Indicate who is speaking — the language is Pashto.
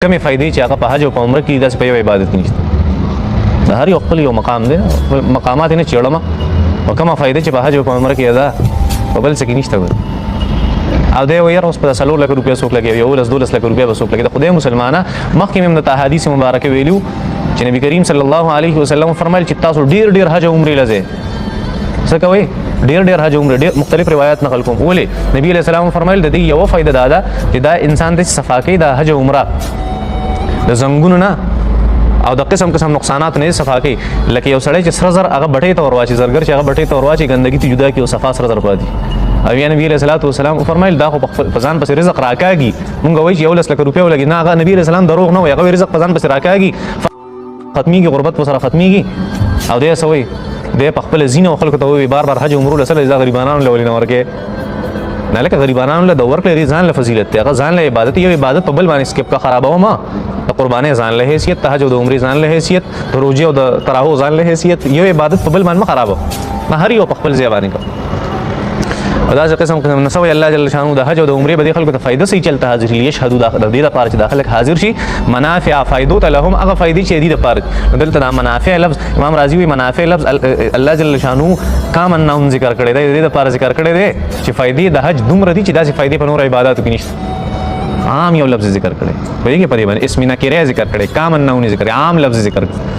Speaker 1: کمې فائدې چې هغه په حج او په عمره کې داسې په یو عبادت کې نشته. د هر یو خپل یو مقام دی، مقامات یې نه چېړم او کومه فائدې چې په حج او په عمره کې ده په بل څه کې نشته. او دی وایي یاره اوس په 4 لک روپۍ څوک لګوي، 11-12 لک روپۍ به څوک لګوي. د خدای مسلمانه مخکې مې د احادیث مبارکه ویلو چې نبی کریم صلی الله علیه وسلم فرمایل چې تاسو ډیر ډیر حج او عمرې لځئ. څه کوئ؟ ډیر ډیر حج عمره. ډیر مختلف روایت نقل کوم. ولې نبی علیہ السلام فرمایل د دې یو فائدہ دا ده چې دا انسان د صفا کوي د حج عمره د زنګونو نه او د قسم قسم نقصانات نه صفا کوي. لکه یو سړی چې سره زر هغه بټۍ ته ورواچي، زرګر چې هغه بټۍ ته ورواچي ګندګي ته جدا کړي او صفا سره زر پاتې. او یا نبی علیہ الصلوۃ والسلام فرمایل دا خو په ځان پسې رزق راکاږي. مونږ وایي چې 11 لک روپۍ ولګي، نه هغه نبی علیہ السلام دروغ نه وایي، هغه رزق په ځان پسې راکاږي، ختميږي، غربت په سره ختميږي. او دې سوي دې په خپل زینو خلکو ته وایي بار بار حج عمره لسل دا غریبانو له ولینه ورکه نه، لکه غریبانو له د ورکړې ځان له فضیلت ته، هغه ځان له عبادت یو عبادت په بل باندې سکپ کا خرابو ما د قربانې ځان له حیثیت، تهجد او عمرې ځان له حیثیت، د روزي او د تراویح ځان له حیثیت، یو عبادت په بل باندې خرابو ما هر یو په خپل ځای باندې کو. دا قسم قسم نسوي الله جل شانو د حج او د عمرې به خلکو ته فائدہ سي چلته حاضر لي شهادت د دې لپاره چې داخله حاضر شي منافع فائدو ته لهم هغه فائدې چې دې لپاره دلته د منافع لفظ امام رازي وي منافع لفظ الله جل شانو کامن نوم ذکر کړی دی، دې لپاره ذکر کړی دی چې فائدې د حج دومره دي چې داسې فائدې په نور عبادتو کې نشته. عام یو لفظ ذکر کړی، په دې کې په دې باندې اسم نکره ذکر کړی، کامن نوم ذکر، عام لفظ ذکر کړی.